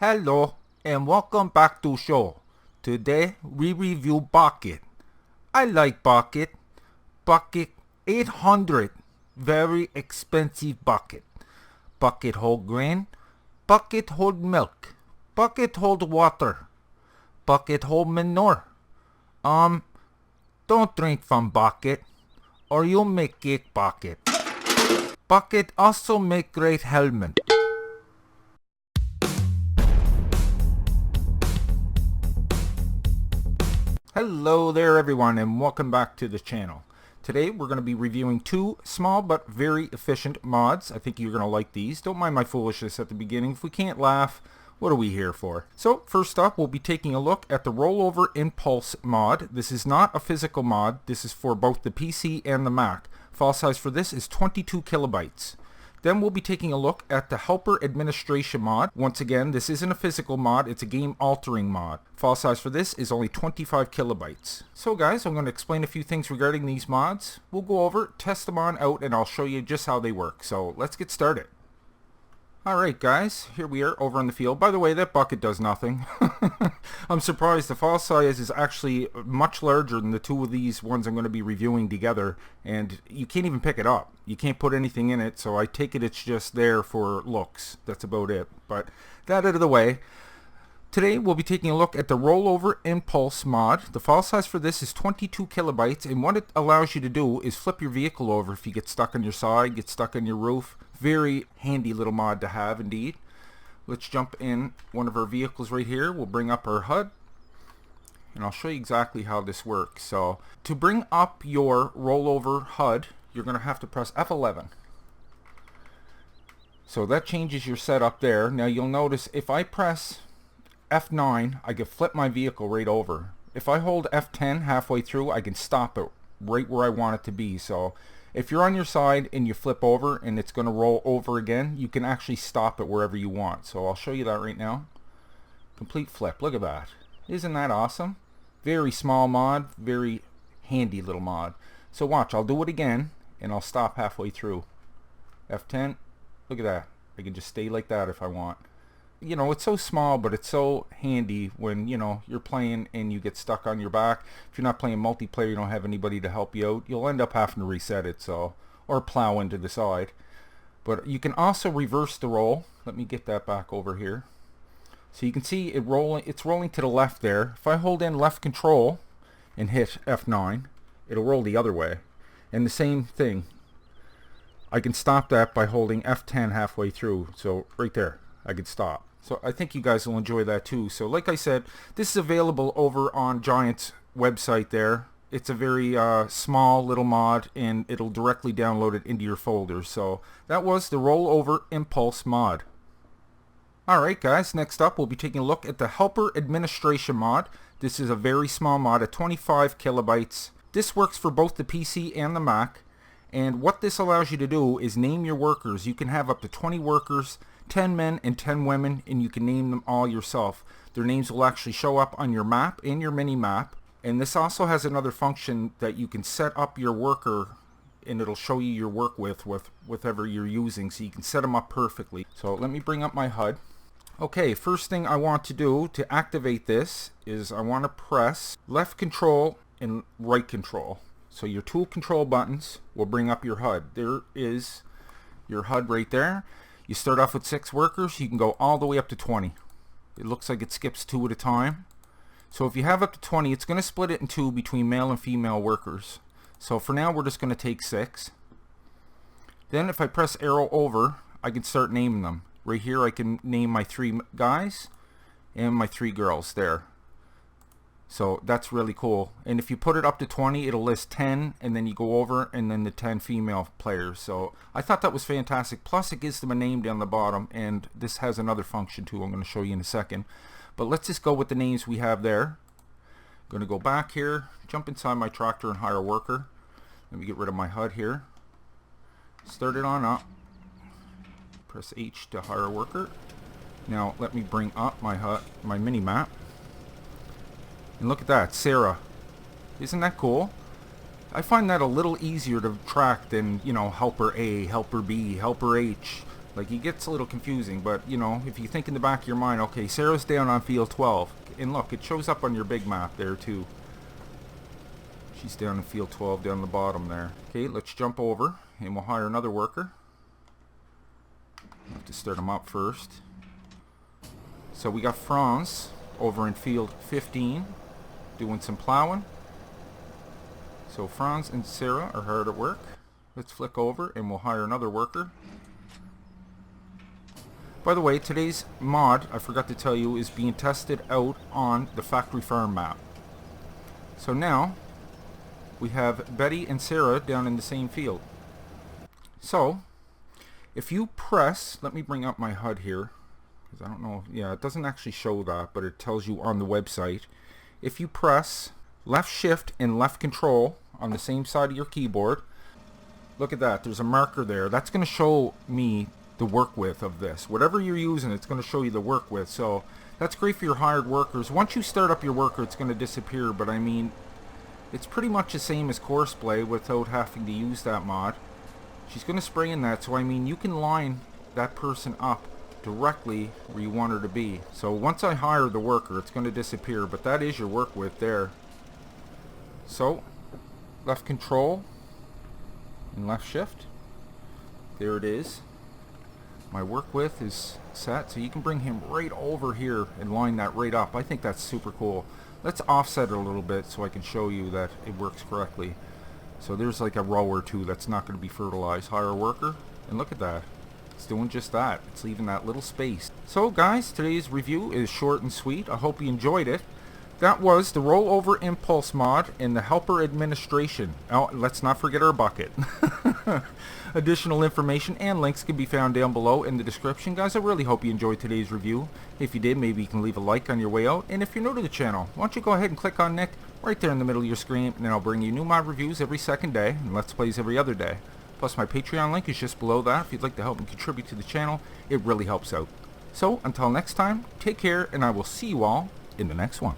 Hello and welcome back to show. Today we review Bucket. I like Bucket. Bucket 800. Very expensive bucket. Bucket hold grain. Bucket hold milk. Bucket hold water. Bucket hold manure. Don't drink from Bucket or you'll make cake bucket. Bucket also make great helmet. Hello there everyone and welcome back to the channel. Today we're going to be reviewing two small but very efficient mods. I think you're going to like these. Don't mind my foolishness at the beginning. If we can't laugh, what are we here for? So first up, we'll be taking a look at the Rollover Impulse Mod. This is not a physical mod. This is for both the PC and the Mac. File size for this is 22 kilobytes. Then we'll be taking a look at the Helper Administration Mod. Once again, this isn't a physical mod, it's a game-altering mod. File size for this is only 25 kilobytes. So guys, I'm going to explain a few things regarding these mods. We'll go over, test them on out, and I'll show you just how they work. So let's get started. Alright guys, here we are over in the field. By the way, that bucket does nothing. I'm surprised. The file size is actually much larger than the two of these ones I'm going to be reviewing together, and you can't even pick it up. You can't put anything in it, so I take it it's just there for looks. That's about it. But that out of the way, today we'll be taking a look at the Rollover Impulse Mod. The file size for this is 22 kilobytes, and what it allows you to do is flip your vehicle over if you get stuck on your side, get stuck on your roof. Very handy little mod to have indeed. Let's jump in one of our vehicles right here. We'll bring up our HUD and I'll show you exactly how this works. So to bring up your rollover HUD, you're going to have to press F11. So that changes your setup there. Now you'll notice if I press F9, I can flip my vehicle right over. If I hold F10 halfway through, I can stop it right where I want it to be. So if you're on your side and you flip over and it's going to roll over again, you can actually stop it wherever you want. So I'll show you that right now. Complete flip. Look at that. Isn't that awesome? Very small mod, very handy little mod. So watch, I'll do it again and I'll stop halfway through. F10. Look at that. I can just stay like that if I want. You know, it's so small, but it's so handy when, you know, you're playing and you get stuck on your back. If you're not playing multiplayer, you don't have anybody to help you out, you'll end up having to reset it, so, or plow into the side. But you can also reverse the roll. Let me get that back over here. So you can see it's rolling to the left there. If I hold in left control and hit F9, it'll roll the other way. And the same thing, I can stop that by holding F10 halfway through. So right there, I can stop. So I think you guys will enjoy that too. So like I said, this is available over on Giant's website there. It's a very small little mod and it'll directly download it into your folder. So that was the Rollover Impulse Mod. Alright guys, next up we'll be taking a look at the Helper Administration Mod. This is a very small mod at 25 kilobytes. This works for both the PC and the Mac. And what this allows you to do is name your workers. You can have up to 20 workers, 10 men and 10 women, and you can name them all yourself. Their names will actually show up on your map and your mini map. And this also has another function that you can set up your worker and it'll show you your work with whatever you're using, so you can set them up perfectly. So let me bring up my HUD. Okay, first thing I want to do to activate this is I want to press left control and right control. So your tool control buttons will bring up your HUD. There is your HUD right there. You start off with 6 workers. You can go all the way up to 20. It looks like it skips 2 at a time. So if you have up to 20, it's going to split it in 2 between male and female workers. So for now, we're just going to take 6. Then if I press arrow over, I can start naming them. Right here, I can name my 3 guys and my 3 girls there. So that's really cool. And if you put it up to 20, it'll list 10 and then you go over and then the 10 female players. So I thought that was fantastic. Plus it gives them a name down the bottom, and this has another function too I'm going to show you in a second. But let's just go with the names we have there. I'm going to go back here, jump inside my tractor and hire a worker. Let me get rid of my HUD here. Start it on up. Press H to hire a worker. Now let me bring up my HUD, my mini map. And look at that, Sarah. Isn't that cool? I find that a little easier to track than, you know, helper A, helper B, helper H, Like, it gets a little confusing, but, you know, if you think in the back of your mind, okay, Sarah's down on field 12. And look, it shows up on your big map there, too. She's down in field 12, down the bottom there. Okay, let's jump over, and we'll hire another worker. We'll have to start them up first. So we got Franz over in field 15, doing some plowing. So Franz and Sarah are hard at work. Let's flick over, and we'll hire another worker. By the way, today's mod, I forgot to tell you, is being tested out on the factory farm map. So now, we have Betty and Sarah down in the same field. So, if you press, let me bring up my HUD here, because I don't know, yeah, it doesn't actually show that, but it tells you on the website. If you press left shift and left control on the same side of your keyboard, look at that, there's a marker there. That's going to show me the work width of this. Whatever you're using, it's going to show you the work width. So that's great for your hired workers. Once you start up your worker, it's going to disappear, but I mean, it's pretty much the same as course play without having to use that mod. She's going to spray in that, so I mean, you can line that person up directly where you want her to be. So once I hire the worker, it's going to disappear, but that is your work width there. So left control and left shift, there it is. My work width is set, so you can bring him right over here and line that right up. I think that's super cool. Let's offset it a little bit so I can show you that it works correctly. So there's like a row or two that's not going to be fertilized. Hire a worker, and look at that. It's doing just that. It's leaving that little space. So guys, today's review is short and sweet. I hope you enjoyed it. That was the Rollover Impulse Mod and the Helper Administration. Oh, let's not forget our bucket. Additional information and links can be found down below in the description. Guys, I really hope you enjoyed today's review. If you did, maybe you can leave a like on your way out. And if you're new to the channel, why don't you go ahead and click on Nick right there in the middle of your screen, and then I'll bring you new mod reviews every second day and Let's Plays every other day. Plus my Patreon link is just below that. If you'd like to help and contribute to the channel, it really helps out. So until next time, take care, and I will see you all in the next one.